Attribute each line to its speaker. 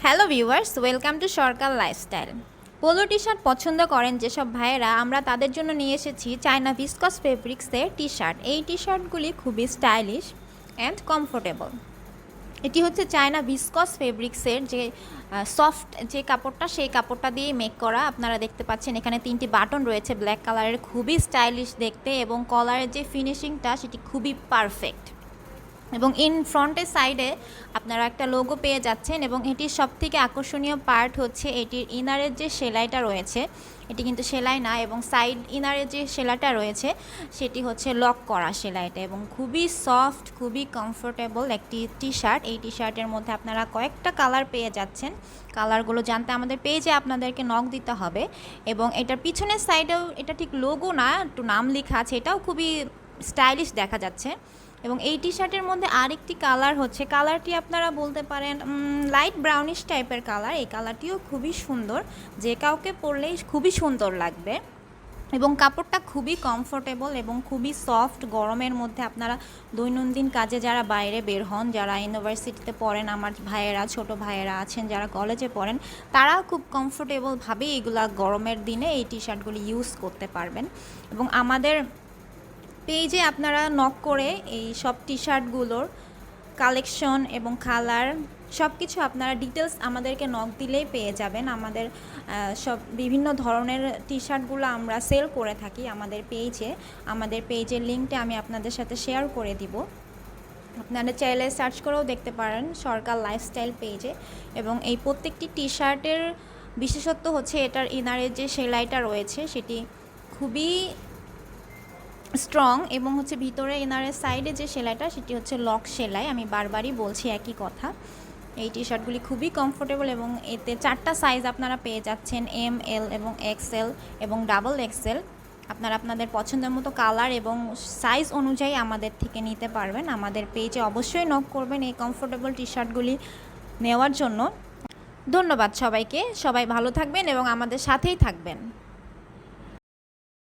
Speaker 1: Hello viewers, welcome to Sarkar lifestyle. Polo T shirt পছন্দ করেন যেসব ভাইয়েরা, আমরা তাদের জন্য নিয়ে এসেছি চায়না ভিসকস ফেব্রিক্সের টি শার্ট। এই টি শার্টগুলি খুবই স্টাইলিশ অ্যান্ড কমফোর্টেবল। এটি হচ্ছে চায়না ভিসকস ফেব্রিক্সের যে সফট যে কাপড়টা, সেই কাপড়টা দিয়ে মেক করা। আপনারা দেখতে পাচ্ছেন এখানে 3টি বাটন রয়েছে ব্ল্যাক কালারের, খুবই স্টাইলিশ দেখতে, এবং কলারের যে ফিনিশিংটা সেটি খুবই পারফেক্ট। এবং ইন ফ্রন্টের সাইডে আপনারা একটা লোগো পেয়ে যাচ্ছেন, এবং এটির সবথেকে আকর্ষণীয় পার্ট হচ্ছে এটির ইনারের যে সেলাইটা রয়েছে, এটি কিন্তু সেলাই না, এবং সাইড ইনারের যে সেলাইটা রয়েছে সেটি হচ্ছে লক করা সেলাইটা, এবং খুবই সফট, খুবই কমফোর্টেবল একটি টি শার্ট। এই টি শার্টের মধ্যে আপনারা কয়েকটা কালার পেয়ে যাচ্ছেন। কালারগুলো জানতে আমাদের পেজে আপনাদেরকে নক দিতে হবে। এবং এটার পিছনের সাইডেও, এটা ঠিক লোগো না, একটু নাম লেখা আছে, এটাও খুবই স্টাইলিশ দেখা যাচ্ছে। এবং এই টি শার্টের মধ্যে আরেকটি কালার হচ্ছে, কালারটি আপনারা বলতে পারেন লাইট ব্রাউনিশ টাইপের কালার। এই কালারটিও খুবই সুন্দর, যে কাউকে পরলেই খুবই সুন্দর লাগবে। এবং কাপড়টা খুবই কমফোর্টেবল এবং খুবই সফট। গরমের মধ্যে আপনারা দৈনন্দিন কাজে যারা বাইরে বের হন, যারা ইউনিভার্সিটিতে পড়েন, আমার ভাইয়েরা, ছোট ভাইয়েরা আছেন যারা কলেজে পড়েন, তারা খুব কমফোর্টেবলভাবেই এগুলা গরমের দিনে এই টি শার্টগুলি ইউজ করতে পারবেন। এবং আমাদের পেজে আপনারা নক করে এই সব টি শার্টগুলোর কালেকশন এবং কালার সব কিছু আপনারা ডিটেলস আমাদেরকে নক দিলেই পেয়ে যাবেন। আমাদের সব বিভিন্ন ধরনের টি শার্টগুলো আমরা সেল করে থাকি আমাদের পেজে। আমাদের পেজের লিঙ্কটা আমি আপনাদের সাথে শেয়ার করে দিব, আপনারা চাইলে সার্চ করেও দেখতে পারেন সরকার লাইফস্টাইল পেজে। এবং এই প্রত্যেকটি টি শার্টের বিশেষত্ব হচ্ছে এটার ইনারের যে সেলাইটা রয়েছে সেটি খুবই স্ট্রং, এবং হচ্ছে ভিতরে ইনারের সাইডে যে সেলাইটা সেটি হচ্ছে লক সেলাই। আমি বারবারই বলছি একই কথা। এই টি শার্টগুলি খুবই কমফোর্টেবল, এবং এতে 4টা সাইজ আপনারা পেয়ে যাচ্ছেন, এম, এল এবং এক্সএল এবং ডাবল এক্সএল। আপনারা আপনাদের পছন্দের মতো কালার এবং সাইজ অনুযায়ী আমাদের থেকে নিতে পারবেন। আমাদের পেজে অবশ্যই নক করবেন এই কমফোর্টেবল টি শার্টগুলি নেওয়ার জন্য। ধন্যবাদ সবাইকে, সবাই ভালো থাকবেন এবং আমাদের সাথেই থাকবেন।